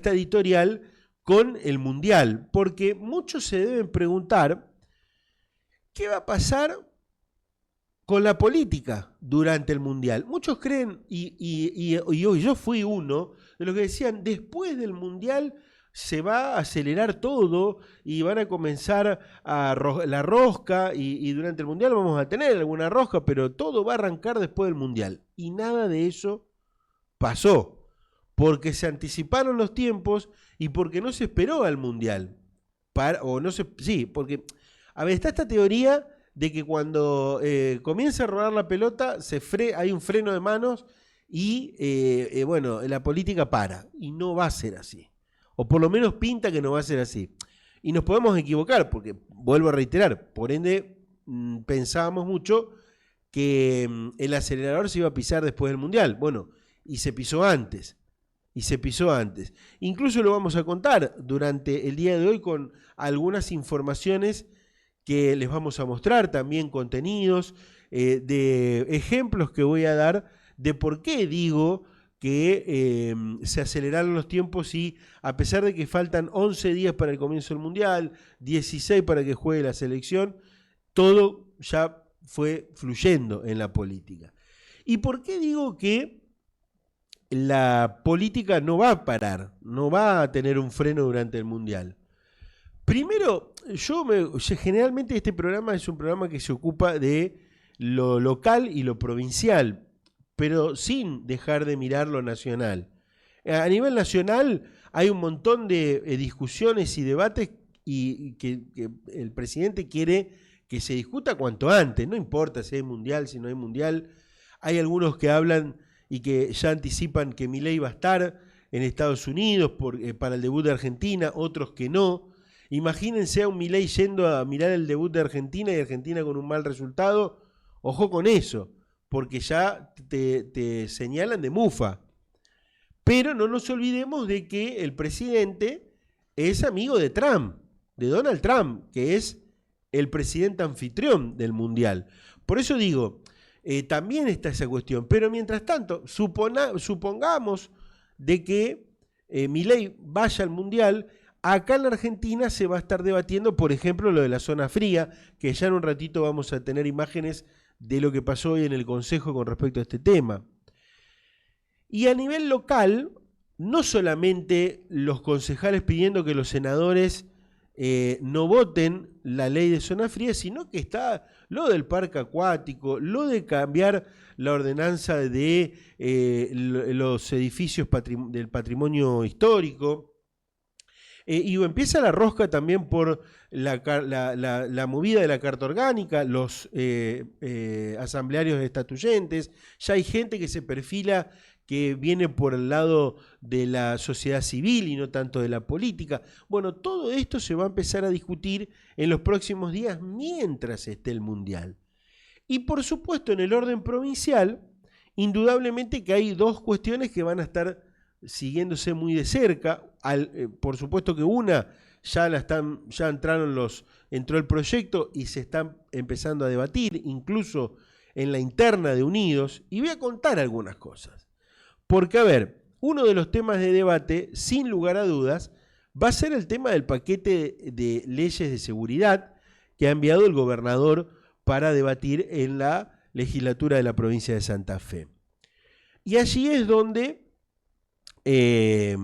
esta editorial con el Mundial, porque muchos se deben preguntar qué va a pasar con la política durante el Mundial. Muchos creen, y yo fui uno de los que decían, después del Mundial se va a acelerar todo y van a comenzar la rosca y durante el Mundial vamos a tener alguna rosca, pero todo va a arrancar después del Mundial. Y nada de eso pasó, porque se anticiparon los tiempos y porque no se esperó al Mundial. Porque, a ver, está esta teoría de que cuando comienza a rodar la pelota hay un freno de manos y bueno, la política para, y no va a ser así. O por lo menos pinta que no va a ser así. Y nos podemos equivocar, porque, vuelvo a reiterar, por ende pensábamos mucho que el acelerador se iba a pisar después del Mundial. Bueno, y se pisó antes. Incluso lo vamos a contar durante el día de hoy con algunas informaciones que les vamos a mostrar, también contenidos, de ejemplos que voy a dar de por qué digo que se aceleraron los tiempos y a pesar de que faltan 11 días para el comienzo del Mundial, 16 para que juegue la selección, todo ya fue fluyendo en la política. ¿Y por qué digo que la política no va a parar, no va a tener un freno durante el Mundial? Primero, generalmente este programa es un programa que se ocupa de lo local y lo provincial, pero sin dejar de mirar lo nacional. A nivel nacional hay un montón de discusiones y debates y que el presidente quiere que se discuta cuanto antes, no importa si hay mundial, si no hay mundial. Hay algunos que hablan y que ya anticipan que Milei va a estar en Estados Unidos para el debut de Argentina, otros que no. Imagínense a un Milei yendo a mirar el debut de Argentina y Argentina con un mal resultado. Ojo con eso, porque ya te señalan de mufa. Pero no nos olvidemos de que el presidente es amigo de Trump, de Donald Trump, que es el presidente anfitrión del Mundial. Por eso digo, también está esa cuestión. Pero mientras tanto, supongamos de que Milei vaya al Mundial. Acá en la Argentina se va a estar debatiendo, por ejemplo, lo de la zona fría, que ya en un ratito vamos a tener imágenes de lo que pasó hoy en el Consejo con respecto a este tema. Y a nivel local, no solamente los concejales pidiendo que los senadores no voten la ley de zona fría, sino que está lo del parque acuático, lo de cambiar la ordenanza de los edificios del patrimonio histórico. Y empieza la rosca también por la movida de la Carta Orgánica, los asamblearios estatuyentes. Ya hay gente que se perfila que viene por el lado de la sociedad civil y no tanto de la política. Bueno, todo esto se va a empezar a discutir en los próximos días mientras esté el Mundial. Y por supuesto, en el orden provincial, indudablemente que hay dos cuestiones que van a estar siguiéndose muy de cerca. Por supuesto que una entró el proyecto y se están empezando a debatir, incluso en la interna de Unidos, y voy a contar algunas cosas. Porque, a ver, uno de los temas de debate, sin lugar a dudas, va a ser el tema del paquete de leyes de seguridad que ha enviado el gobernador para debatir en la legislatura de la provincia de Santa Fe. Y allí es donde se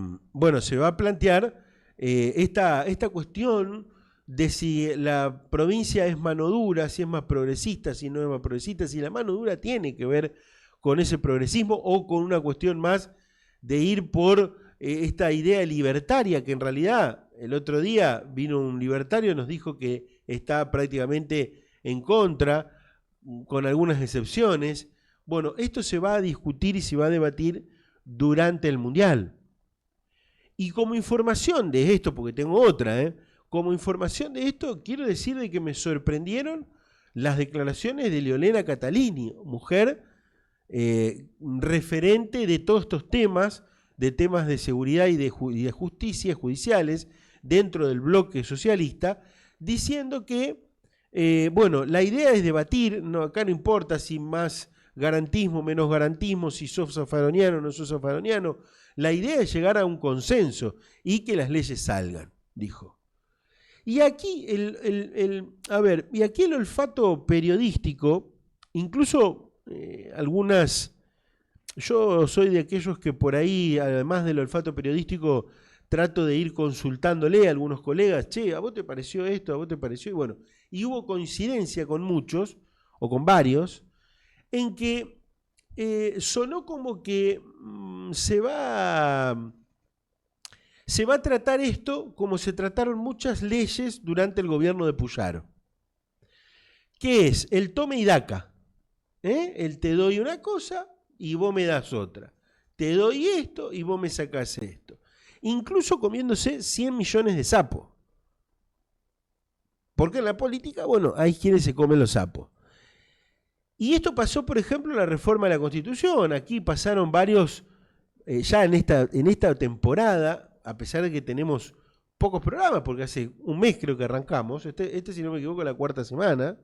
va a plantear esta cuestión de si la provincia es mano dura, si es más progresista, si no es más progresista, si la mano dura tiene que ver con ese progresismo o con una cuestión más de ir por esta idea libertaria, que en realidad el otro día vino un libertario y nos dijo que está prácticamente en contra, con algunas excepciones. Bueno, esto se va a discutir y se va a debatir durante el Mundial. Y como información de esto, porque tengo otra, como información de esto, quiero decir de que me sorprendieron las declaraciones de Leolena Catalini, mujer referente de todos estos temas, de temas de seguridad y de justicia judiciales dentro del bloque socialista, diciendo que, la idea es debatir, acá no importa si más garantismo, menos garantismo, si sos zafaroniano o no sos zafaroniano. La idea es llegar a un consenso y que las leyes salgan, dijo. Y aquí y aquí el olfato periodístico, incluso yo soy de aquellos que por ahí, además del olfato periodístico, trato de ir consultándole a algunos colegas, che, ¿a vos te pareció esto? ¿A vos te pareció? Y bueno, y hubo coincidencia con muchos, o con varios, en que sonó como que se va a tratar esto como se trataron muchas leyes durante el gobierno de Puyaro, que es el tome y daca, el te doy una cosa y vos me das otra, te doy esto y vos me sacás esto, incluso comiéndose 100 millones de sapos, porque en la política, bueno, hay quienes se comen los sapos. Y esto pasó, por ejemplo, en la reforma de la Constitución. Aquí pasaron varios, ya en esta temporada, a pesar de que tenemos pocos programas, porque hace un mes creo que arrancamos, si no me equivoco, la cuarta semana,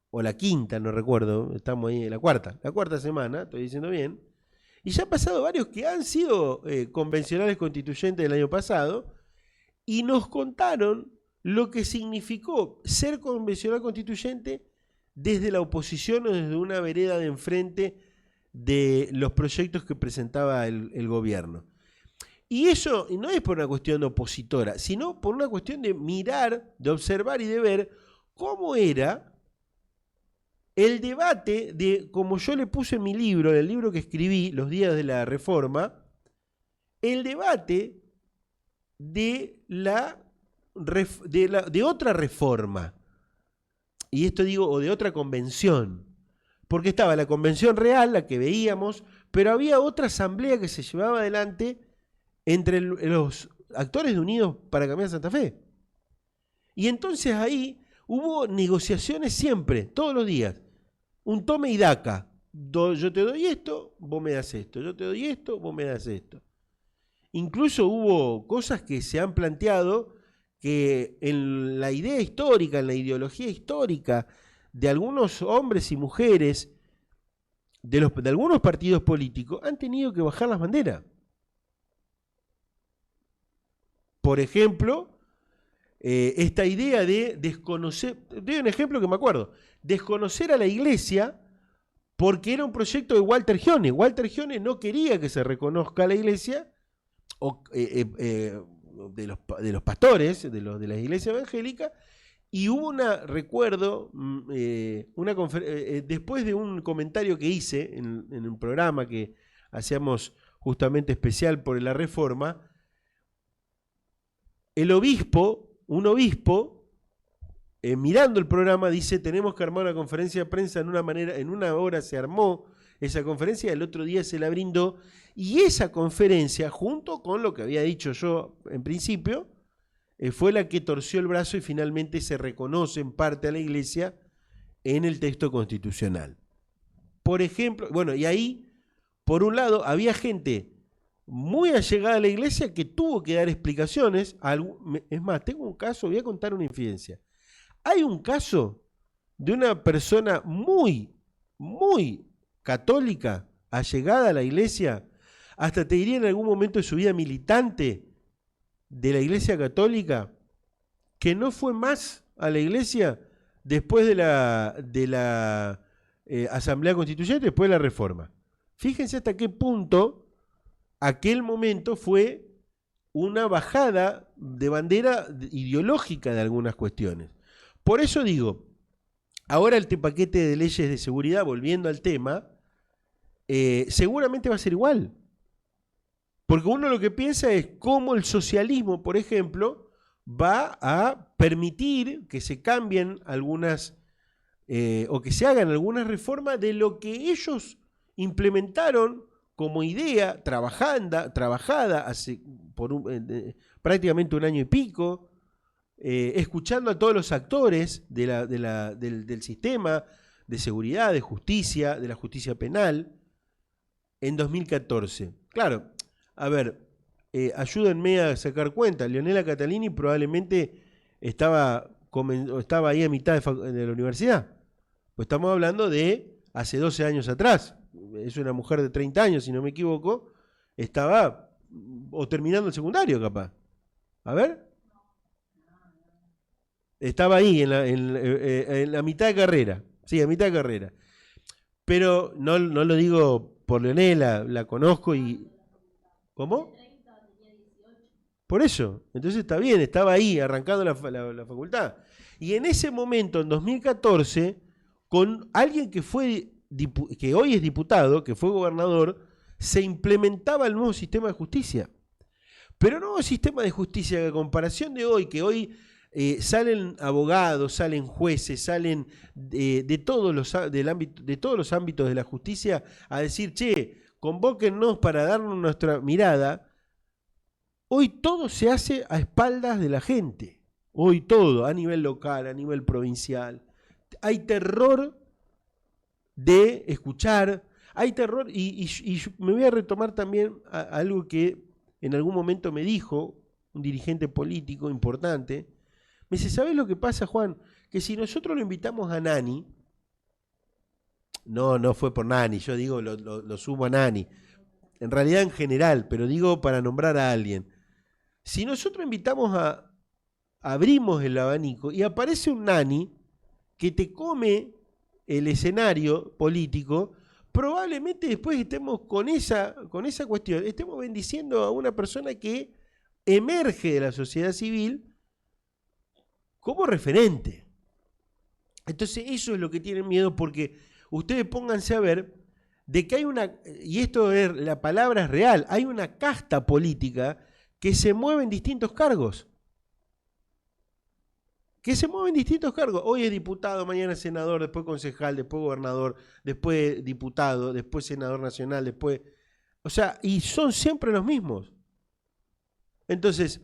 o la quinta, no recuerdo, estamos ahí en la cuarta semana, estoy diciendo bien, y ya han pasado varios que han sido convencionales constituyentes del año pasado, y nos contaron lo que significó ser convencional constituyente desde la oposición o desde una vereda de enfrente de los proyectos que presentaba el gobierno. Y eso no es por una cuestión opositora, sino por una cuestión de mirar, de observar y de ver cómo era el debate de, como yo le puse en mi libro, en el libro que escribí, Los días de la reforma, el debate de otra reforma. Y esto digo, o de otra convención. Porque estaba la convención real, la que veíamos, pero había otra asamblea que se llevaba adelante entre los actores de Unidos para Cambiar Santa Fe. Y entonces ahí hubo negociaciones siempre, todos los días. Un tome y daca. Yo te doy esto, vos me das esto. Yo te doy esto, vos me das esto. Incluso hubo cosas que se han planteado que en la idea histórica, en la ideología histórica de algunos hombres y mujeres de algunos partidos políticos han tenido que bajar las banderas. Por ejemplo, esta idea de desconocer, doy un ejemplo que me acuerdo, desconocer a la Iglesia porque era un proyecto de Walter Gione. Walter Gione no quería que se reconozca a la Iglesia de los pastores, de la iglesia evangélica, y hubo después de un comentario que hice en un programa que hacíamos justamente especial por la reforma, un obispo, mirando el programa, dice, tenemos que armar una conferencia de prensa en una hora se armó esa conferencia, el otro día se la brindó, y esa conferencia, junto con lo que había dicho yo en principio, fue la que torció el brazo y finalmente se reconoce en parte a la Iglesia en el texto constitucional. Por ejemplo, bueno, y ahí, por un lado, había gente muy allegada a la Iglesia que tuvo que dar explicaciones. Es más, tengo un caso, voy a contar una infidencia. Hay un caso de una persona muy, muy católica, allegada a la Iglesia, hasta te diría en algún momento de su vida militante de la Iglesia Católica, que no fue más a la Iglesia después de la Asamblea Constituyente, después de la Reforma. Fíjense hasta qué punto aquel momento fue una bajada de bandera ideológica de algunas cuestiones. Por eso digo, ahora el paquete de leyes de seguridad, volviendo al tema, seguramente va a ser igual. Porque uno lo que piensa es cómo el socialismo, por ejemplo, va a permitir que se cambien algunas o que se hagan algunas reformas de lo que ellos implementaron como idea trabajada hace prácticamente un año y pico, escuchando a todos los actores del sistema de seguridad, de justicia, de la justicia penal, en 2014. Claro, a ver, ayúdenme a sacar cuenta. Leonela Catalini probablemente estaba ahí a mitad de la universidad. Pues estamos hablando de hace 12 años atrás. Es una mujer de 30 años, si no me equivoco. Estaba o terminando el secundario capaz. A ver. Estaba ahí en la mitad de carrera. Sí, a mitad de carrera. Pero no lo digo por Leonela, la conozco y... ¿Cómo? Por eso. Entonces está bien, estaba ahí arrancando la facultad. Y en ese momento, en 2014, con alguien que hoy es diputado, que fue gobernador, se implementaba el nuevo sistema de justicia. Pero no un sistema de justicia que a comparación de hoy, que hoy salen abogados, salen jueces, salen de todos los ámbitos de la justicia a decir, che, convóquennos para darnos nuestra mirada. Hoy todo se hace a espaldas de la gente. Hoy todo, a nivel local, a nivel provincial. Hay terror de escuchar, hay terror, y me voy a retomar también a algo que en algún momento me dijo un dirigente político importante. Me dice, ¿sabés lo que pasa, Juan? Que si nosotros lo invitamos a Nani, no fue por Nani, yo digo, lo sumo a Nani, en realidad en general, pero digo para nombrar a alguien. Si nosotros abrimos el abanico y aparece un Nani que te come el escenario político, probablemente después estemos con esa cuestión, estemos bendiciendo a una persona que emerge de la sociedad civil como referente. Entonces eso es lo que tienen miedo, porque ustedes pónganse a ver de que hay y esto es, la palabra es real, hay una casta política que se mueve en distintos cargos. Hoy es diputado, mañana es senador, después concejal, después gobernador, después diputado, después senador nacional, después... O sea, y son siempre los mismos. Entonces,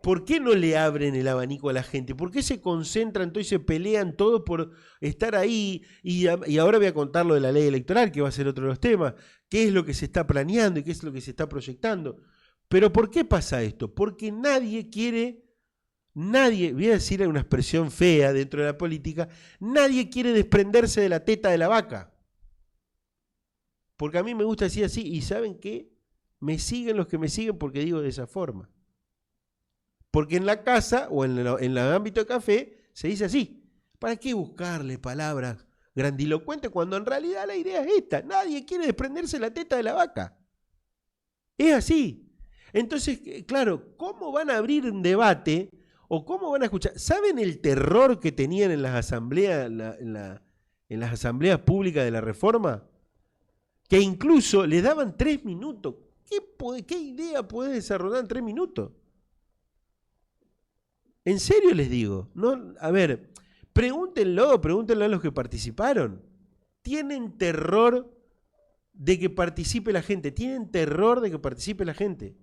¿por qué no le abren el abanico a la gente? ¿Por qué se concentran todos y se pelean todos por estar ahí? Y ahora voy a contar lo de la ley electoral, que va a ser otro de los temas. ¿Qué es lo que se está planeando y qué es lo que se está proyectando? Pero ¿por qué pasa esto? Porque nadie, voy a decir una expresión fea dentro de la política, nadie quiere desprenderse de la teta de la vaca. Porque a mí me gusta decir así, y ¿saben qué? Me siguen los que me siguen porque digo de esa forma. Porque en la casa o en el ámbito de café se dice así. ¿Para qué buscarle palabras grandilocuentes cuando en realidad la idea es esta? Nadie quiere desprenderse de la teta de la vaca. Es así. Entonces, claro, ¿cómo van a abrir un debate o cómo van a escuchar? ¿Saben el terror que tenían en las asambleas, en las asambleas públicas de la Reforma? Que incluso les daban 3 minutos. ¿Qué idea puede desarrollar en 3 minutos? En serio les digo. No, a ver, pregúntenlo a los que participaron. ¿Tienen terror de que participe la gente? ¿Tienen terror de que participe la gente?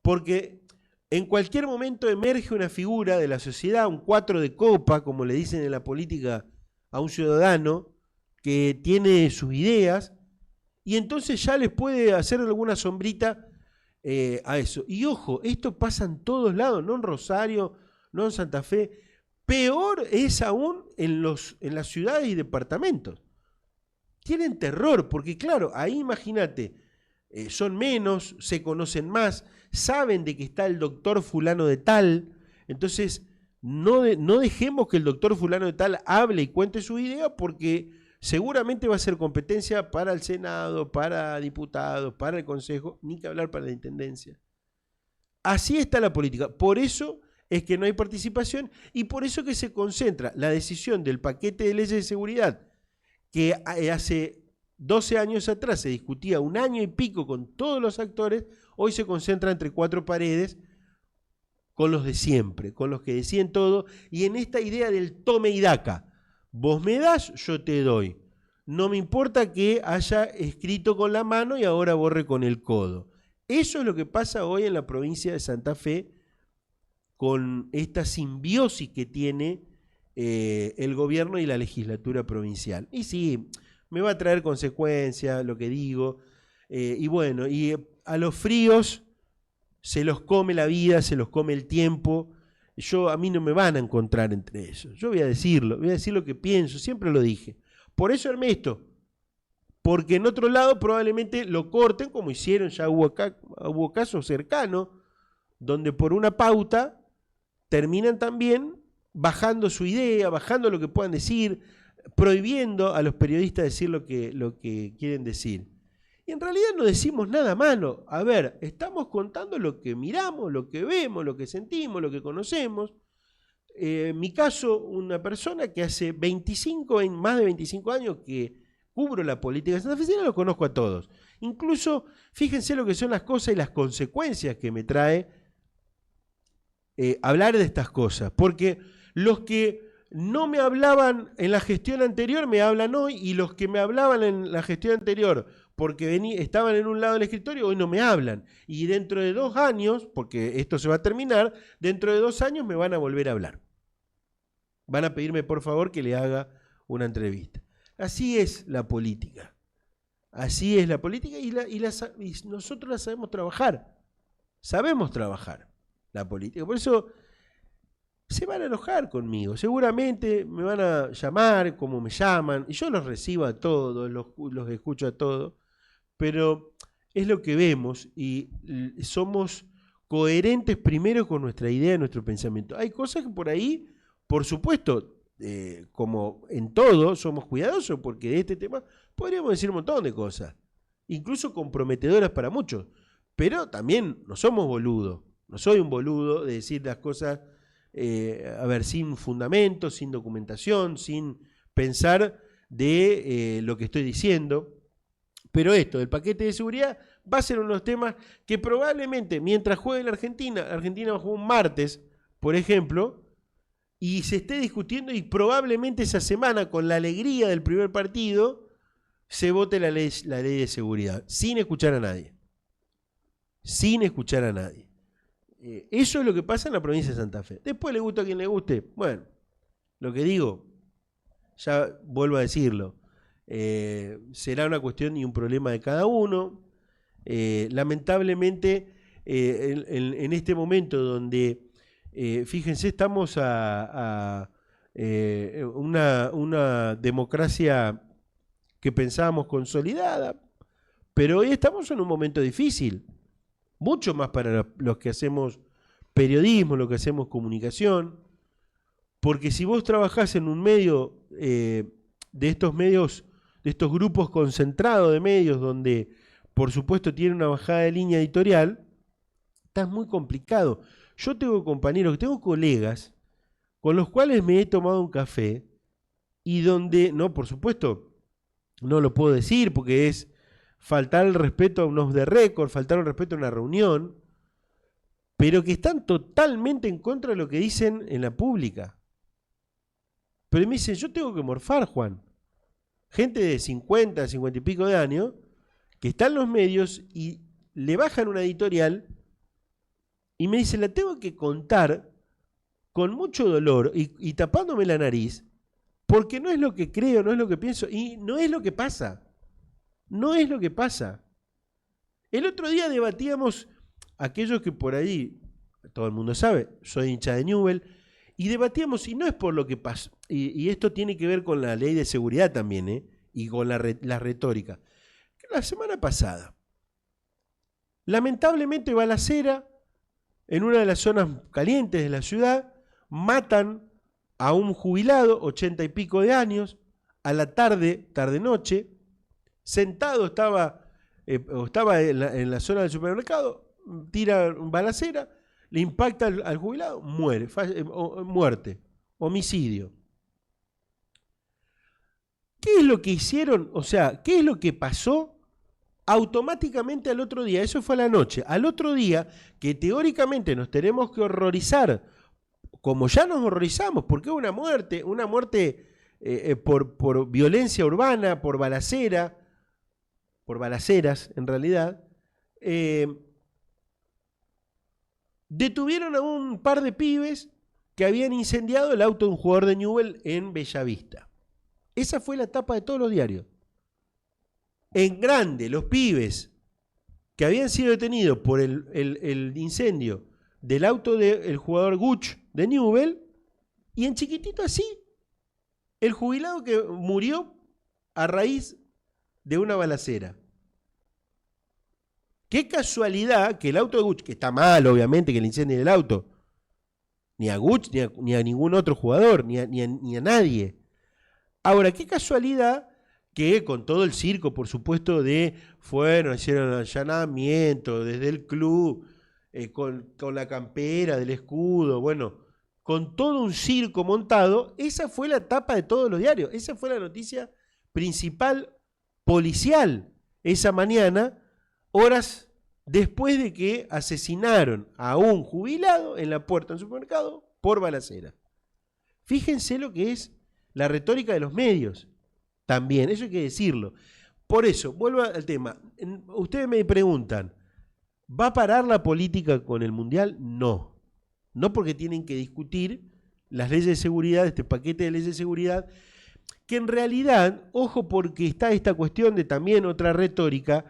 Porque en cualquier momento emerge una figura de la sociedad, un 4 de copa, como le dicen en la política a un ciudadano, que tiene sus ideas, y entonces ya les puede hacer alguna sombrita a eso. Y ojo, esto pasa en todos lados, no en Rosario, no en Santa Fe. Peor es aún en las ciudades y departamentos. Tienen terror, porque claro, ahí imagínate, son menos, se conocen más, saben de que está el doctor fulano de tal, entonces no dejemos que el doctor fulano de tal hable y cuente su idea, porque seguramente va a ser competencia para el Senado, para diputados, para el Consejo, ni que hablar para la Intendencia. Así está la política, por eso es que no hay participación y por eso que se concentra la decisión del paquete de leyes de seguridad, que hace 12 años atrás se discutía 1 año y pico con todos los actores, hoy se concentra entre 4 paredes con los de siempre, con los que deciden todo, y en esta idea del tome y daca. Vos me das, yo te doy. No me importa que haya escrito con la mano y ahora borre con el codo. Eso es lo que pasa hoy en la provincia de Santa Fe con esta simbiosis que tiene el gobierno y la legislatura provincial. Y sí, me va a traer consecuencias lo que digo, y bueno, y a los fríos se los come la vida, se los come el tiempo. A mí no me van a encontrar entre ellos. Yo voy a decir lo que pienso, siempre lo dije. Por eso, Ernesto, porque en otro lado probablemente lo corten, como hicieron, ya hubo casos cercanos, donde por una pauta terminan también bajando su idea, bajando lo que puedan decir, prohibiendo a los periodistas decir lo que quieren decir. Y en realidad no decimos nada malo. A ver, estamos contando lo que miramos, lo que vemos, lo que sentimos, lo que conocemos. En mi caso, una persona que hace más de 25 años que cubro la política de Santa Fe, los conozco a todos. Incluso, fíjense lo que son las cosas y las consecuencias que me trae hablar de estas cosas. Porque los que no me hablaban en la gestión anterior me hablan hoy, y los que me hablaban en la gestión anterior porque estaban en un lado del escritorio, hoy no me hablan. Y dentro de 2 años, porque esto se va a terminar, dentro de 2 años me van a volver a hablar. Van a pedirme por favor que le haga una entrevista. Así es la política. Así es la política, y nosotros la sabemos trabajar. Sabemos trabajar la política. Por eso se van a enojar conmigo. Seguramente me van a llamar como me llaman, y yo los recibo a todos, los escucho a todos, pero es lo que vemos, y somos coherentes primero con nuestra idea, nuestro pensamiento. Hay cosas que por ahí, por supuesto, como en todo, somos cuidadosos, porque de este tema podríamos decir un montón de cosas, incluso comprometedoras para muchos, pero también no somos boludos. No soy un boludo de decir las cosas sin fundamento, sin documentación, sin pensar de lo que estoy diciendo. Pero esto del paquete de seguridad va a ser uno de los temas que probablemente mientras juegue la Argentina va a jugar un martes, por ejemplo, y se esté discutiendo, y probablemente esa semana, con la alegría del primer partido, se vote la ley de seguridad, sin escuchar a nadie. Sin escuchar a nadie. Eso es lo que pasa en la provincia de Santa Fe. Después le gusta a quien le guste. Bueno, lo que digo, ya vuelvo a decirlo, será una cuestión y un problema de cada uno. Lamentablemente, en este momento donde, fíjense, estamos a una democracia que pensábamos consolidada, pero hoy estamos en un momento difícil. Mucho más para los que hacemos periodismo, los que hacemos comunicación, porque si vos trabajás en un medio de estos medios, de estos grupos concentrados de medios, donde por supuesto tiene una bajada de línea editorial, está muy complicado. Yo tengo compañeros, tengo colegas con los cuales me he tomado un café, y donde, no, por supuesto, no lo puedo decir porque es faltar el respeto a un off the record, faltar el respeto a una reunión, pero que están totalmente en contra de lo que dicen en la pública. Pero me dicen, yo tengo que morfar, Juan. Gente de 50 y pico de años, que está en los medios y le bajan una editorial y me dicen, la tengo que contar con mucho dolor y tapándome la nariz, porque no es lo que creo, no es lo que pienso, y no es lo que pasa. No es lo que pasa. El otro día debatíamos, aquellos que por ahí, todo el mundo sabe, soy hincha de Newell, y debatíamos, y no es por lo que pasa, y esto tiene que ver con la ley de seguridad también, y con la retórica. La semana pasada, lamentablemente, balacera en una de las zonas calientes de la ciudad, matan a un jubilado, 80 y pico de años, a la tarde-noche, sentado estaba en la zona del supermercado, tira balacera, le impacta al jubilado, muere, muerte, homicidio. ¿Qué es lo que hicieron? O sea, ¿qué es lo que pasó? Automáticamente al otro día, eso fue a la noche, al otro día, que teóricamente nos tenemos que horrorizar, como ya nos horrorizamos, porque es una muerte por violencia urbana, por balaceras en realidad, detuvieron a un par de pibes que habían incendiado el auto de un jugador de Newell en Bellavista. Esa fue la tapa de todos los diarios. En grande, los pibes que habían sido detenidos por el incendio del auto del jugador Guch de Newell, y en chiquitito así, el jubilado que murió a raíz de una balacera. Qué casualidad que el auto de Gucci, que está mal obviamente que le incendien el auto, ni a Gucci ni a ningún otro jugador, ni a nadie. Ahora, qué casualidad que con todo el circo, por supuesto, hicieron allanamiento desde el club, con la campera del escudo, bueno, con todo un circo montado, esa fue la tapa de todos los diarios, esa fue la noticia principal policial esa mañana, horas después de que asesinaron a un jubilado en la puerta de un supermercado por balacera. Fíjense lo que es la retórica de los medios. También, eso hay que decirlo. Por eso, vuelvo al tema. Ustedes me preguntan, ¿va a parar la política con el Mundial? No. No, porque tienen que discutir las leyes de seguridad, este paquete de leyes de seguridad, que en realidad, ojo, porque está esta cuestión de también otra retórica,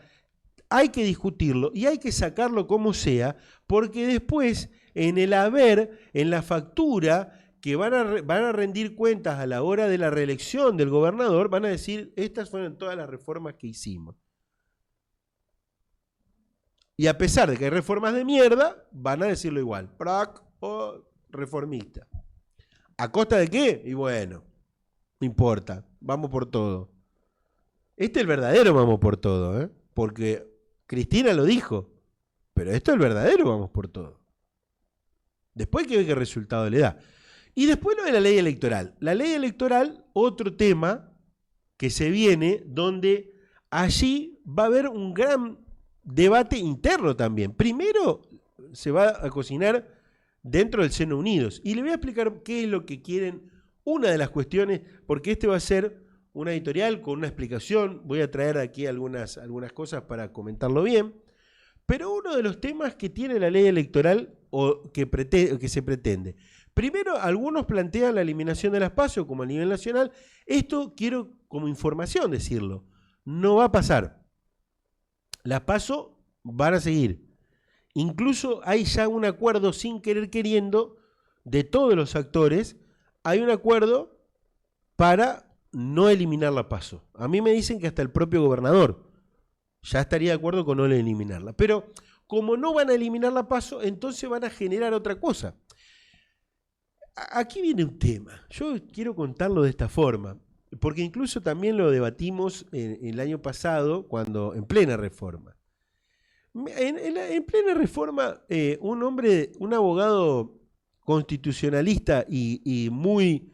hay que discutirlo y hay que sacarlo como sea, porque después, en el haber, en la factura, que van a rendir cuentas a la hora de la reelección del gobernador, van a decir, estas fueron todas las reformas que hicimos. Y a pesar de que hay reformas de mierda, van a decirlo igual, PROC o reformista. ¿A costa de qué? Y bueno, no importa, vamos por todo. Este es el verdadero vamos por todo, porque Cristina lo dijo, pero esto es el verdadero vamos por todo. Después hay que ver qué resultado le da. Y después lo de la ley electoral. La ley electoral, otro tema que se viene, donde allí va a haber un gran debate interno también. Primero se va a cocinar dentro del Seno Unidos. Y le voy a explicar qué es lo que quieren, una de las cuestiones, porque este va a ser una editorial con una explicación. Voy a traer aquí algunas cosas para comentarlo bien. Pero uno de los temas que tiene la ley electoral o que se pretende. Primero, algunos plantean la eliminación de las PASO como a nivel nacional. Esto quiero como información decirlo. No va a pasar. Las PASO van a seguir. Incluso hay ya un acuerdo sin querer queriendo de todos los actores. Hay un acuerdo para no eliminar la PASO. A mí me dicen que hasta el propio gobernador ya estaría de acuerdo con no eliminarla. Pero como no van a eliminar la PASO, entonces van a generar otra cosa. Aquí viene un tema. Yo quiero contarlo de esta forma, porque incluso también lo debatimos el año pasado, cuando en plena reforma. En plena reforma, un abogado constitucionalista y muy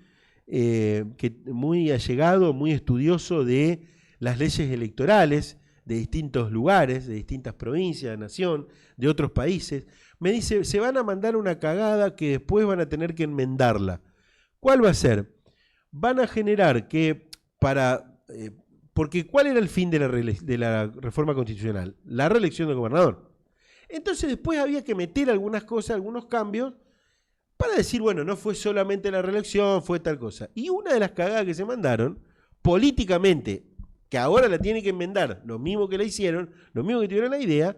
allegado, muy estudioso de las leyes electorales de distintos lugares, de distintas provincias, de nación, de otros países, me dice, se van a mandar una cagada que después van a tener que enmendarla. ¿Cuál va a ser? Van a generar que porque ¿cuál era el fin de la reforma constitucional? La reelección del gobernador. Entonces después había que meter algunas cosas, algunos cambios, para decir, bueno, no fue solamente la reelección, fue tal cosa. Y una de las cagadas que se mandaron, políticamente, que ahora la tiene que enmendar, lo mismo que la hicieron, lo mismo que tuvieron la idea,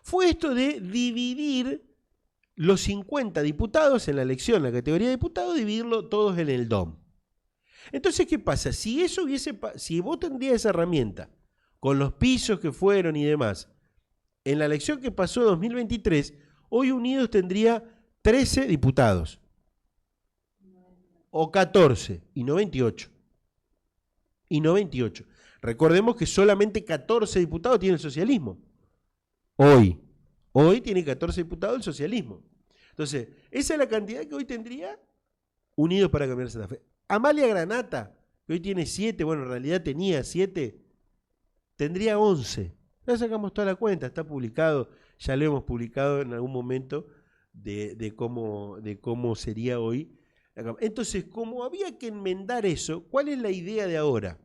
fue esto de dividir los 50 diputados en la elección, en la categoría de diputados, dividirlo todos en el DOM. Entonces, ¿qué pasa? Si vos tendrías esa herramienta, con los pisos que fueron y demás, en la elección que pasó en 2023, hoy Unidos tendría 13 diputados. O 14, y no 28. Y no 28. Recordemos que solamente 14 diputados tiene el socialismo. Hoy tiene 14 diputados el socialismo. Entonces, esa es la cantidad que hoy tendría Unidos para Cambiar Santa Fe. Amalia Granata, que hoy tiene 7, bueno, en realidad tenía 7, tendría 11. Ya sacamos toda la cuenta, está publicado, ya lo hemos publicado en algún momento de cómo sería hoy. Entonces, como había que enmendar eso, ¿cuál es la idea de ahora?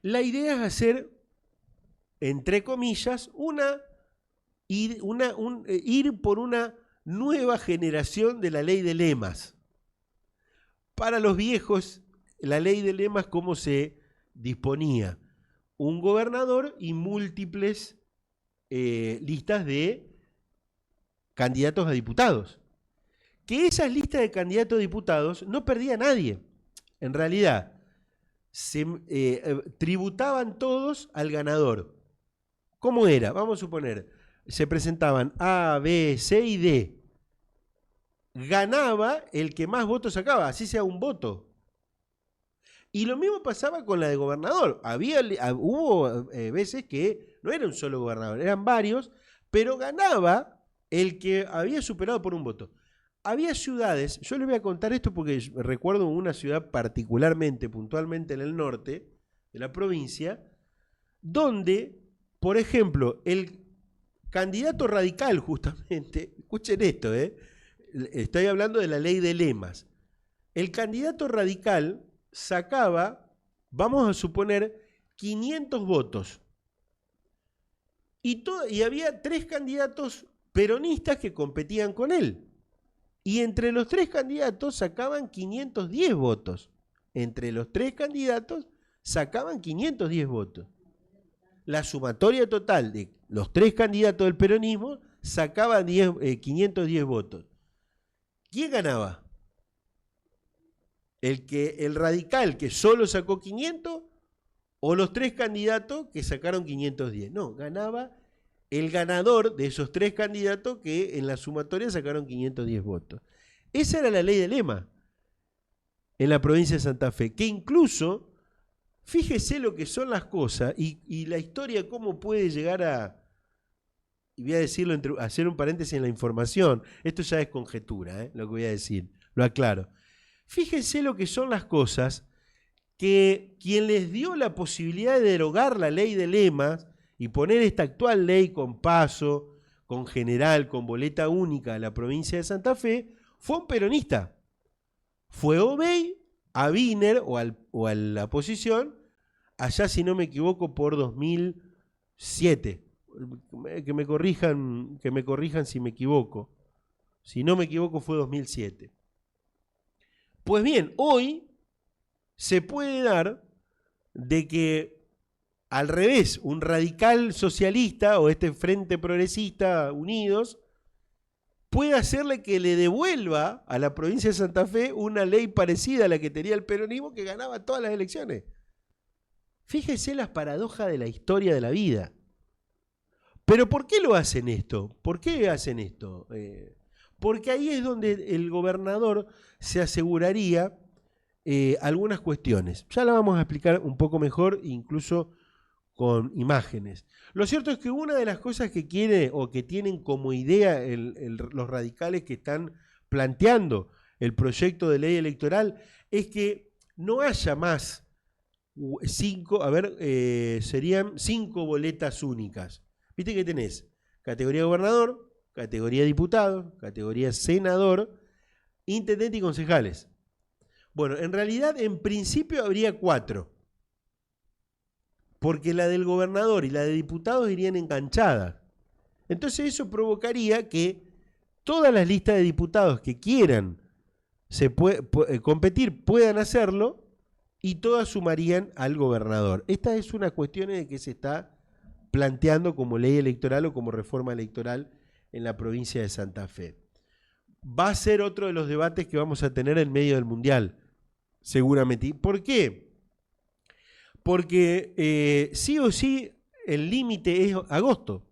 La idea es hacer, entre comillas, ir por una nueva generación de la ley de lemas. Para los viejos, la ley de lemas, ¿cómo se disponía? Un gobernador y múltiples listas de candidatos a diputados. Que esas listas de candidatos a diputados no perdía nadie. En realidad, tributaban todos al ganador. ¿Cómo era? Vamos a suponer, se presentaban A, B, C y D. Ganaba el que más votos sacaba, así sea un voto. Y lo mismo pasaba con la de gobernador. Hubo veces que no era un solo gobernador, eran varios, pero ganaba el que había superado por un voto. Había ciudades, yo les voy a contar esto porque recuerdo una ciudad particularmente, puntualmente en el norte de la provincia, donde, por ejemplo, el candidato radical justamente, escuchen esto, estoy hablando de la ley de lemas, el candidato radical sacaba, vamos a suponer, 500 votos. Y había 3 candidatos peronistas que competían con él. Y entre los 3 candidatos sacaban 510 votos. Entre los 3 candidatos sacaban 510 votos. La sumatoria total de los 3 candidatos del peronismo sacaba 510 votos. ¿Quién ganaba? ¿El radical que solo sacó 500 o los 3 candidatos que sacaron 510? No, ganaba el ganador de esos 3 candidatos que en la sumatoria sacaron 510 votos. Esa era la ley de lema en la provincia de Santa Fe, que incluso, fíjese lo que son las cosas y la historia cómo puede llegar a, y voy a decirlo, hacer un paréntesis en la información, esto ya es conjetura, lo que voy a decir, lo aclaro. Fíjense lo que son las cosas que quien les dio la posibilidad de derogar la ley de lemas y poner esta actual ley con paso, con general, con boleta única a la provincia de Santa Fe, fue un peronista. Fue Obey a Wiener o a la oposición, allá si no me equivoco por 2007. Que me corrijan si me equivoco. Si no me equivoco fue 2007. Pues bien, hoy se puede dar de que al revés, un radical socialista o este Frente Progresista Unidos puede hacerle que le devuelva a la provincia de Santa Fe una ley parecida a la que tenía el peronismo que ganaba todas las elecciones. Fíjese las paradojas de la historia de la vida. Pero ¿por qué lo hacen esto? ¿Por qué hacen esto? Porque ahí es donde el gobernador se aseguraría algunas cuestiones. Ya la vamos a explicar un poco mejor, incluso con imágenes. Lo cierto es que una de las cosas que quiere o que tienen como idea los radicales que están planteando el proyecto de ley electoral es que no haya más serían 5 boletas únicas. Viste que tenés categoría gobernador, categoría diputado, categoría senador, intendente y concejales. Bueno, en realidad en principio habría 4. Porque la del gobernador y la de diputados irían enganchadas. Entonces eso provocaría que todas las listas de diputados que quieran competir puedan hacerlo y todas sumarían al gobernador. Esta es una cuestión de que se está planteando como ley electoral o como reforma electoral en la provincia de Santa Fe. Va a ser otro de los debates que vamos a tener en medio del Mundial, seguramente. ¿Por qué? Porque sí o sí el límite es agosto.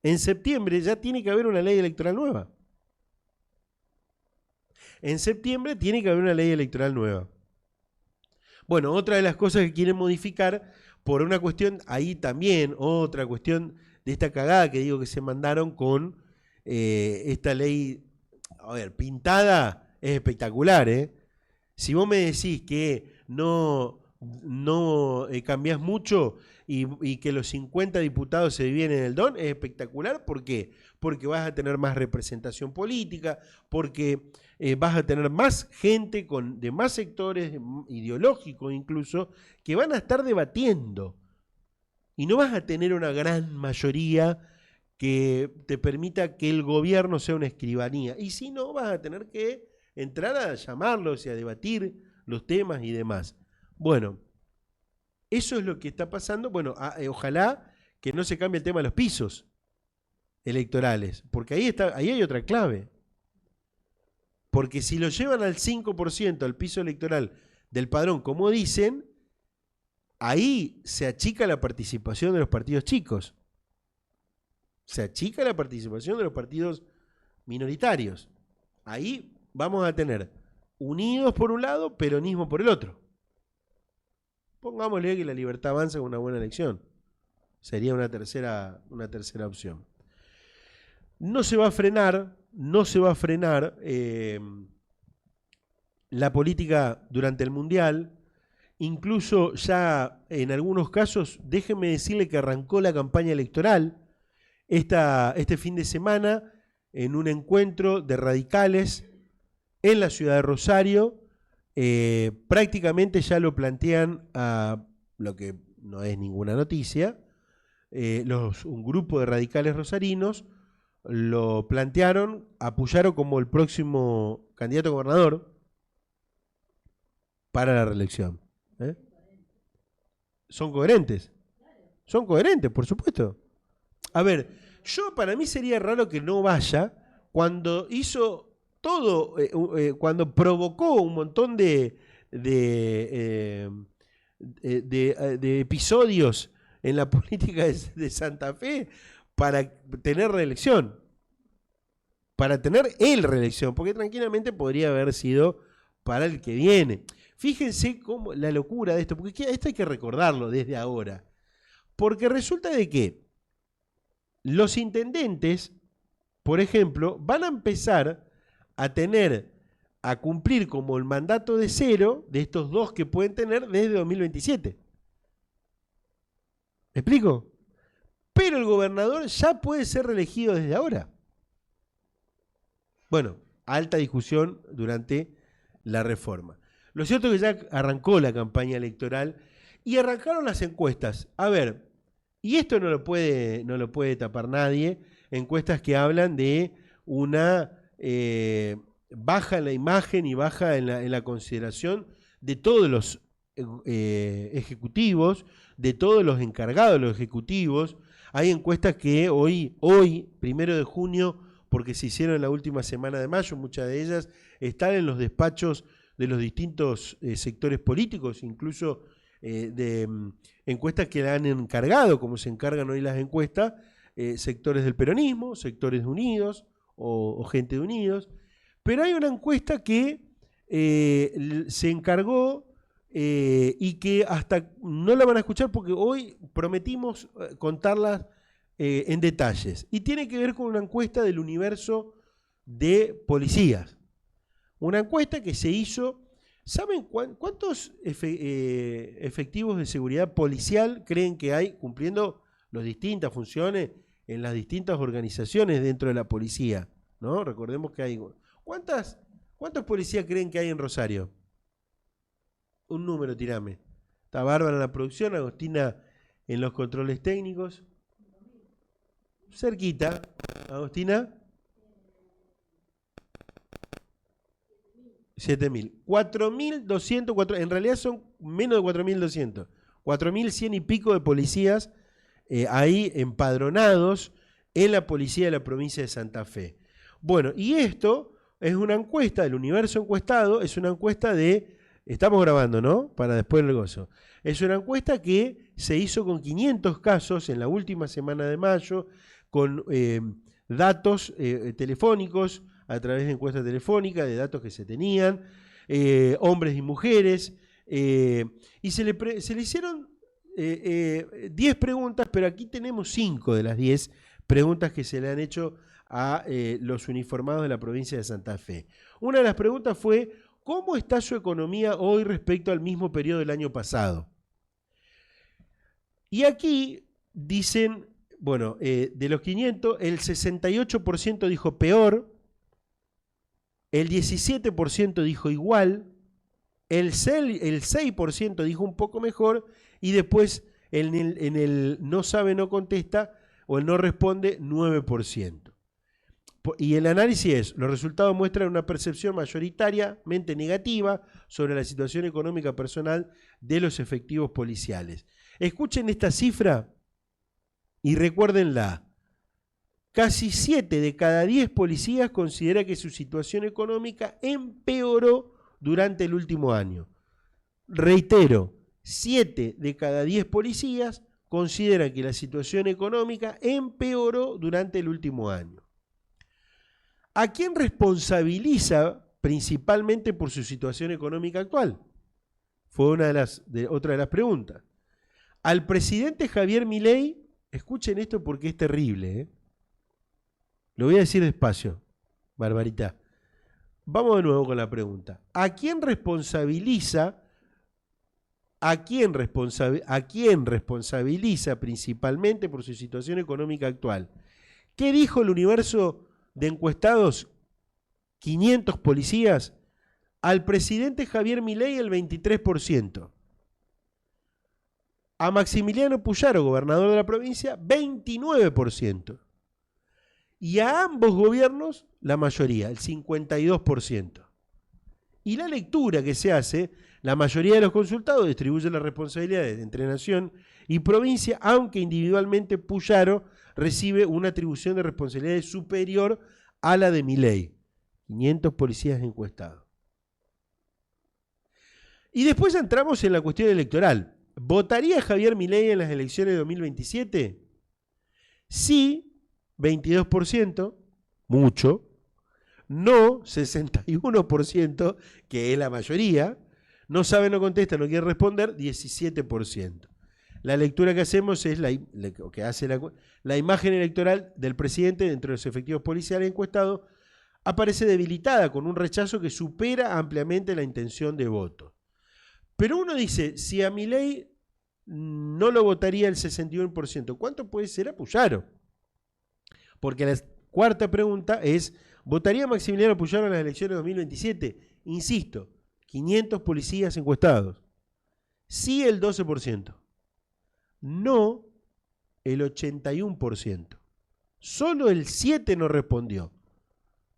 En septiembre ya tiene que haber una ley electoral nueva. En septiembre tiene que haber una ley electoral nueva. Bueno, otra de las cosas que quieren modificar por una cuestión, ahí también, otra cuestión de esta cagada que digo que se mandaron con esta ley, a ver, pintada, es espectacular, ¿eh? Si vos me decís que no cambiás mucho y que los 50 diputados se dividen en el DON, es espectacular. ¿Por qué? Porque vas a tener más representación política, porque vas a tener más gente de más sectores ideológicos incluso, que van a estar debatiendo. Y no vas a tener una gran mayoría que te permita que el gobierno sea una escribanía. Y si no, vas a tener que entrar a llamarlos y a debatir los temas y demás. Bueno, eso es lo que está pasando. Bueno, ojalá que no se cambie el tema de los pisos electorales, porque ahí hay otra clave. Porque si lo llevan al 5%, al piso electoral del padrón, como dicen, ahí se achica la participación de los partidos chicos. Se achica la participación de los partidos minoritarios. Ahí vamos a tener unidos por un lado, peronismo por el otro. Pongámosle que la Libertad Avanza con una buena elección. Sería una tercera opción. No se va a frenar la política durante el Mundial. Incluso ya en algunos casos, déjenme decirle que arrancó la campaña electoral este fin de semana en un encuentro de radicales en la ciudad de Rosario. Prácticamente ya lo plantean a lo que no es ninguna noticia. Un grupo de radicales rosarinos lo plantearon, apoyaron como el próximo candidato a gobernador para la reelección. Son coherentes, por supuesto. A ver, para mí sería raro que no vaya cuando hizo todo, cuando provocó un montón de episodios en la política de Santa Fe para tener reelección, porque tranquilamente podría haber sido para el que viene. Fíjense cómo la locura de esto, porque esto hay que recordarlo desde ahora, porque resulta de que los intendentes, por ejemplo, van a empezar a cumplir como el mandato de 0 de estos 2 que pueden tener desde 2027. ¿Me explico? Pero el gobernador ya puede ser reelegido desde ahora. Bueno, alta discusión durante la reforma. Lo cierto es que ya arrancó la campaña electoral y arrancaron las encuestas. A ver, y esto no lo puede tapar nadie, encuestas que hablan de una baja en la imagen y baja en la consideración de todos los ejecutivos, de todos los encargados de los ejecutivos. Hay encuestas que hoy, 1 de junio, porque se hicieron en la última semana de mayo, muchas de ellas están en los despachos de los distintos sectores políticos, incluso de encuestas que la han encargado, como se encargan hoy las encuestas, sectores del peronismo, sectores de Unidos o gente de Unidos. Pero hay una encuesta que se encargó y que hasta no la van a escuchar porque hoy prometimos contarlas en detalles. Y tiene que ver con una encuesta del universo de policías. Una encuesta que se hizo. ¿Saben cuántos efectivos de seguridad policial creen que hay cumpliendo las distintas funciones en las distintas organizaciones dentro de la policía? ¿No? Recordemos que hay... ¿Cuántos policías creen que hay en Rosario? Un número, tirame. Está Bárbara en la producción, Agostina en los controles técnicos. Cerquita. Agostina. 7.000. 4.200, en realidad son menos de 4.200. 4.100 y pico de policías ahí empadronados en la policía de la provincia de Santa Fe. Bueno, y esto es una encuesta del universo encuestado, es una encuesta estamos grabando, ¿no? Para después del gozo. Es una encuesta que se hizo con 500 casos en la última semana de mayo, con datos telefónicos, a través de encuesta telefónica, de datos que se tenían, hombres y mujeres, y se le hicieron 10 preguntas, pero aquí tenemos 5 de las 10 preguntas que se le han hecho a los uniformados de la provincia de Santa Fe. Una de las preguntas fue, ¿cómo está su economía hoy respecto al mismo periodo del año pasado? Y aquí dicen, bueno, de los 500, el 68% dijo peor, el 17% dijo igual, el 6% dijo un poco mejor y después en el no sabe, no contesta o el no responde 9%. Y el análisis es, los resultados muestran una percepción mayoritariamente negativa sobre la situación económica personal de los efectivos policiales. Escuchen esta cifra y recuérdenla. Casi 7 de cada 10 policías considera que su situación económica empeoró durante el último año. Reitero, 7 de cada 10 policías consideran que la situación económica empeoró durante el último año. ¿A quién responsabiliza principalmente por su situación económica actual? Fue otra de las preguntas. Al presidente Javier Milei, escuchen esto porque es terrible, ¿eh? Lo voy a decir despacio, Barbarita. Vamos de nuevo con la pregunta. ¿A quién responsabiliza principalmente por su situación económica actual? ¿Qué dijo el universo de encuestados? 500 policías. Al presidente Javier Milei el 23%. A Maximiliano Puyaro, gobernador de la provincia, 29%. Y a ambos gobiernos, la mayoría, el 52%. Y la lectura que se hace, la mayoría de los consultados distribuye las responsabilidades entre nación y provincia, aunque individualmente Puyaro recibe una atribución de responsabilidades superior a la de Milei. 500 policías encuestados. Y después entramos en la cuestión electoral. ¿Votaría Javier Milei en las elecciones de 2027? Sí, 22%, mucho. No, 61%, que es la mayoría. No sabe, no contesta, no quiere responder, 17%. La lectura que hacemos es la imagen electoral del presidente dentro de los efectivos policiales encuestados aparece debilitada con un rechazo que supera ampliamente la intención de voto. Pero uno dice, si a Milei no lo votaría el 61%, ¿cuánto puede ser a Puyaro? Porque la cuarta pregunta es, ¿votaría Maximiliano Puyaro en las elecciones de 2027? Insisto, 500 policías encuestados. Sí el 12%. No el 81%. Solo el 7% no respondió.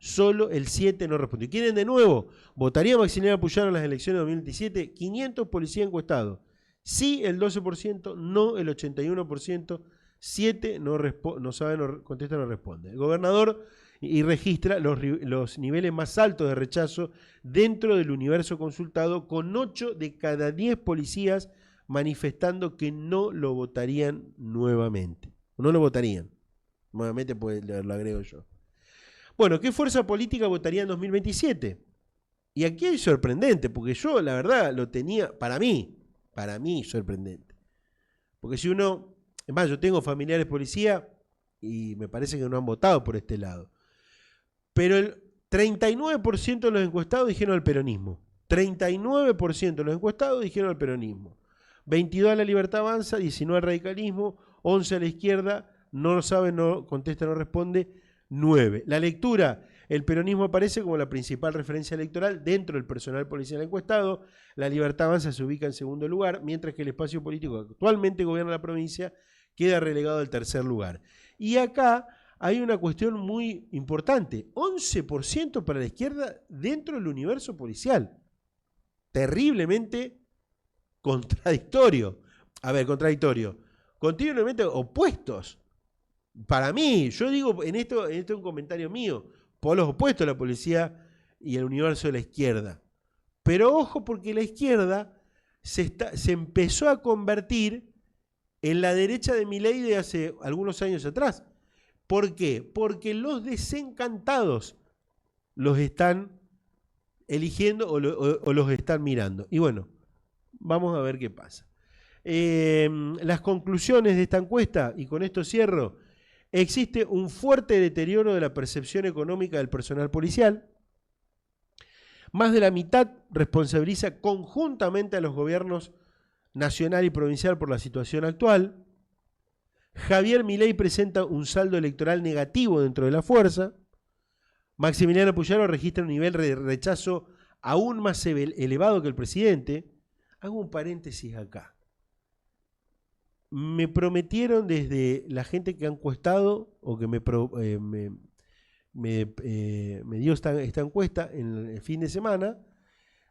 Solo el 7% no respondió. ¿Quieren de nuevo? ¿Votaría Maximiliano Puyaro en las elecciones de 2027? 500 policías encuestados. Sí el 12%, no el 81%. 7 no sabe, no contesta, no responde. El gobernador y registra los niveles más altos de rechazo dentro del universo consultado, con 8 de cada 10 policías manifestando que no lo votarían nuevamente. No lo votarían. Nuevamente, pues lo agrego yo. Bueno, ¿qué fuerza política votaría en 2027? Y aquí es sorprendente, porque yo, la verdad, lo tenía, para mí, sorprendente. Porque si uno, es más, yo tengo familiares policía y me parece que no han votado por este lado. Pero el 39% de los encuestados dijeron al peronismo. 39% de los encuestados dijeron al peronismo. 22 a la Libertad Avanza, 19 al radicalismo, 11 a la izquierda, no sabe, no contesta, no responde, 9. La lectura, el peronismo aparece como la principal referencia electoral dentro del personal policial encuestado, la Libertad Avanza se ubica en segundo lugar, mientras que el espacio político que actualmente gobierna la provincia queda relegado al tercer lugar. Y acá hay una cuestión muy importante, 11% para la izquierda dentro del universo policial. Terriblemente contradictorio. A ver, contradictorio. Continuamente opuestos. Para mí, yo digo, en esto es un comentario mío, polos opuestos a la policía y el universo de la izquierda. Pero ojo, porque la izquierda se empezó a convertir en la derecha de Milei de hace algunos años atrás. ¿Por qué? Porque los desencantados los están eligiendo o los están mirando. Y bueno, vamos a ver qué pasa. Las conclusiones de esta encuesta, y con esto cierro. Existe un fuerte deterioro de la percepción económica del personal policial. Más de la mitad responsabiliza conjuntamente a los gobiernos nacional y provincial por la situación actual. Javier Milei presenta un saldo electoral negativo dentro de la fuerza. Maximiliano Puyaro registra un nivel de rechazo aún más elevado que el presidente. Hago un paréntesis acá. Me prometieron desde la gente que ha encuestado o que me dio esta encuesta en el fin de semana,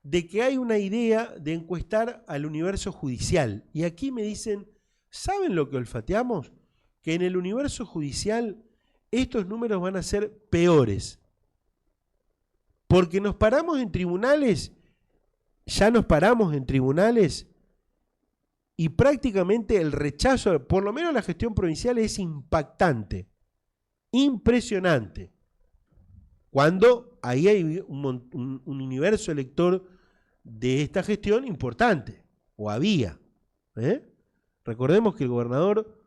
de que hay una idea de encuestar al universo judicial. Y aquí me dicen, ¿saben lo que olfateamos? Que en el universo judicial estos números van a ser peores. Porque nos paramos en tribunales ya nos paramos en tribunales y prácticamente el rechazo, por lo menos la gestión provincial, es impactante, impresionante. Cuando ahí hay un universo elector de esta gestión importante, o había. Recordemos que el gobernador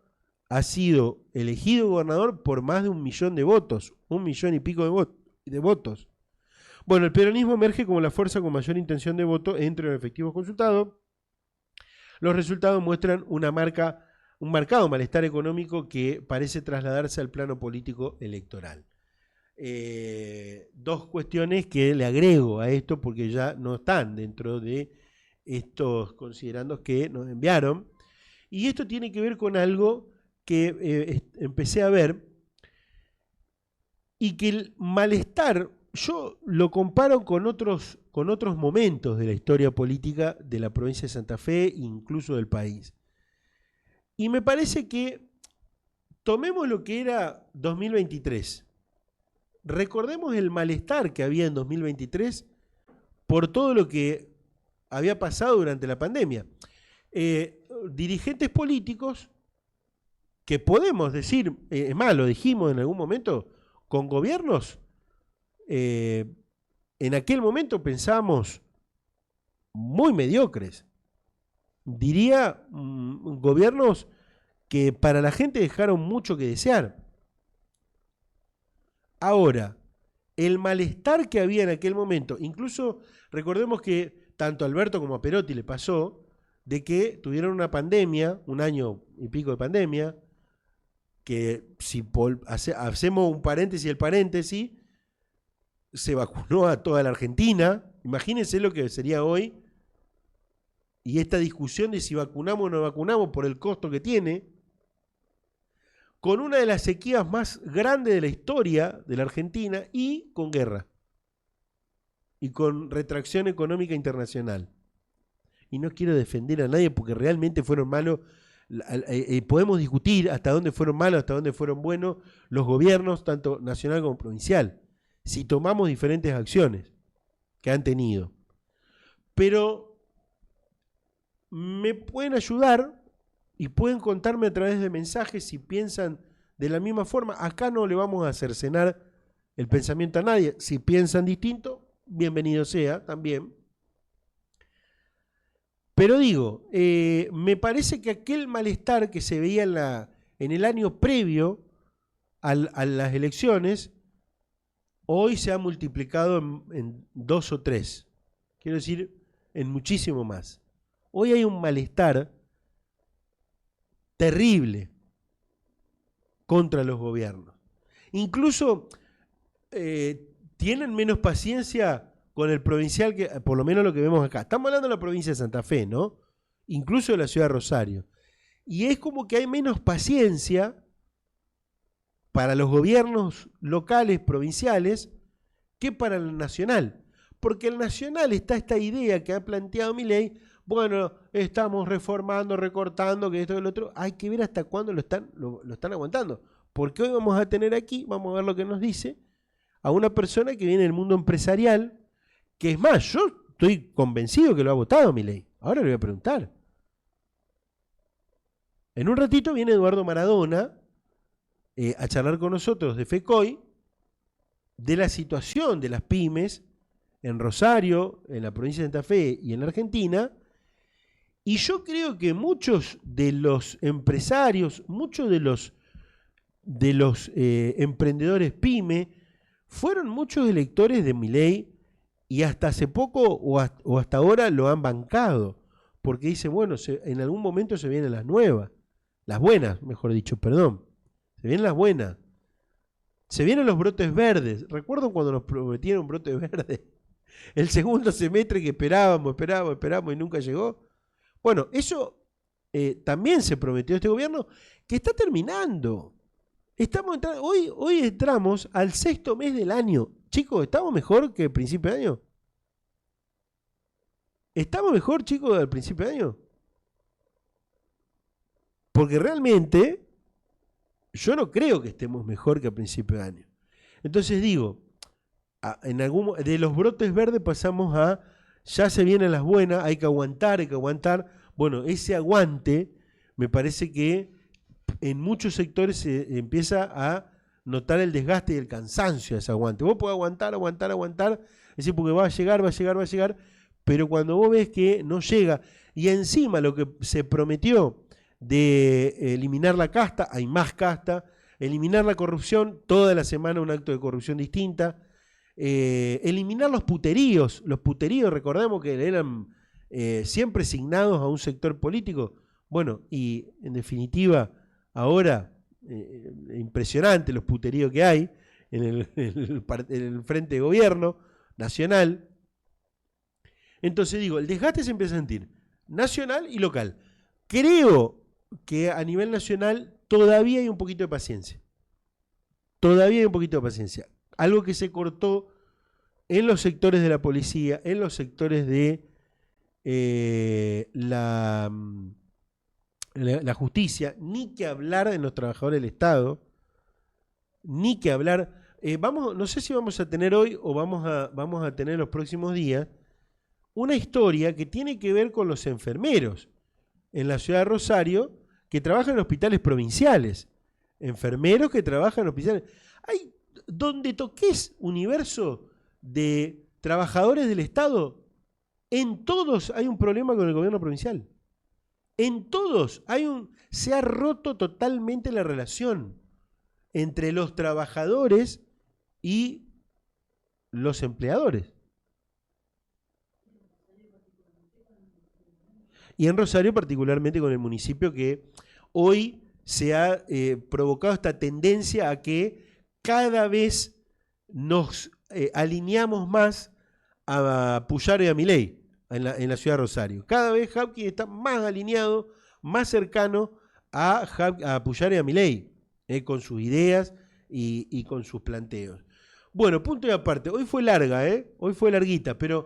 ha sido elegido gobernador por más de 1 millón de votos, 1 millón y pico de votos. Bueno, el peronismo emerge como la fuerza con mayor intención de voto entre los efectivos consultados. Los resultados muestran un marcado malestar económico que parece trasladarse al plano político electoral. Dos cuestiones que le agrego a esto porque ya no están dentro de estos considerandos que nos enviaron. Y esto tiene que ver con algo que empecé a ver y que el malestar yo lo comparo con otros momentos de la historia política de la provincia de Santa Fe, incluso del país. Y me parece que tomemos lo que era 2023. Recordemos el malestar que había en 2023 por todo lo que había pasado durante la pandemia. Dirigentes políticos que podemos decir, es más, lo dijimos en algún momento, con gobiernos, en aquel momento pensábamos muy mediocres. Diría gobiernos que para la gente dejaron mucho que desear. Ahora, el malestar que había en aquel momento, incluso recordemos que tanto a Alberto como a Perotti le pasó de que tuvieron una pandemia, 1 año y pico de pandemia, que si hacemos un paréntesis, el paréntesis, se vacunó a toda la Argentina. Imagínense lo que sería hoy. Y esta discusión de si vacunamos o no vacunamos por el costo que tiene, con una de las sequías más grandes de la historia de la Argentina y con guerra. Y con retracción económica internacional. Y no quiero defender a nadie porque realmente fueron malos. Podemos discutir hasta dónde fueron malos, hasta dónde fueron buenos los gobiernos, tanto nacional como provincial, si tomamos diferentes acciones que han tenido. Pero me pueden ayudar y pueden contarme a través de mensajes si piensan de la misma forma. Acá no le vamos a cercenar el pensamiento a nadie. Si piensan distinto, bienvenido sea también. Pero digo, me parece que aquel malestar que se veía en el año previo a las elecciones, hoy se ha multiplicado en 2 o 3. Quiero decir, en muchísimo más. Hoy hay un malestar terrible contra los gobiernos. Incluso tienen menos paciencia con el provincial, que por lo menos lo que vemos acá. Estamos hablando de la provincia de Santa Fe, ¿no? Incluso de la ciudad de Rosario. Y es como que hay menos paciencia para los gobiernos locales, provinciales, que para el nacional. Porque el nacional está esta idea que ha planteado Milei, bueno, estamos reformando, recortando, que esto y lo otro. Hay que ver hasta cuándo lo están aguantando. Porque hoy vamos a tener aquí, vamos a ver lo que nos dice, a una persona que viene del mundo empresarial, que es más, yo estoy convencido que lo ha votado Milei. Ahora le voy a preguntar. En un ratito viene Eduardo Maradona a charlar con nosotros de FECOI, de la situación de las pymes en Rosario, en la provincia de Santa Fe y en la Argentina. Y yo creo que muchos de los empresarios, muchos de los emprendedores pyme, fueron muchos electores de Milei y hasta hace poco o hasta ahora lo han bancado. Porque dice, bueno, en algún momento se vienen las nuevas, las buenas, mejor dicho, perdón. Se vienen las buenas. Se vienen los brotes verdes. ¿Recuerdan cuando nos prometieron brotes verdes? El segundo semestre que esperábamos y nunca llegó. Bueno, eso también se prometió a este gobierno, que está terminando. Hoy entramos al 6º mes del año. Chicos, ¿estamos mejor que el principio de año? ¿Estamos mejor, chicos, del principio de año? Porque realmente yo no creo que estemos mejor que a principio de año. Entonces digo, de los brotes verdes pasamos a ya se vienen las buenas, hay que aguantar, hay que aguantar. Bueno, ese aguante me parece que en muchos sectores se empieza a notar el desgaste y el cansancio de ese aguante. Vos podés aguantar, aguantar, aguantar, es decir, porque va a llegar, va a llegar, va a llegar, pero cuando vos ves que no llega, y encima lo que se prometió de eliminar la casta, hay más casta, eliminar la corrupción, toda la semana un acto de corrupción distinta, eliminar los puteríos, recordemos que eran siempre asignados a un sector político, bueno, y en definitiva, ahora, impresionante los puteríos que hay en el frente de gobierno nacional. Entonces digo, el desgaste se empieza a sentir nacional y local. Creo que a nivel nacional todavía hay un poquito de paciencia. Todavía hay un poquito de paciencia. Algo que se cortó en los sectores de la policía, en los sectores de la justicia, ni que hablar de los trabajadores del Estado, ni que hablar. No sé si vamos a tener hoy o vamos a tener en los próximos días una historia que tiene que ver con los enfermeros en la ciudad de Rosario que trabajan en hospitales provinciales. Enfermeros que trabajan en hospitales. Hay, donde toques universo de trabajadores del Estado, en todos hay un problema con el gobierno provincial. En todos se ha roto totalmente la relación entre los trabajadores y los empleadores. Y en Rosario particularmente con el municipio, que hoy se ha provocado esta tendencia a que cada vez nos alineamos más a Puyaro y a Milei en la ciudad de Rosario. Cada vez Hapkin está más alineado, más cercano a Puyaro y a Milei, con sus ideas y con sus planteos. Bueno, punto y aparte. Hoy fue larga, hoy fue larguita, pero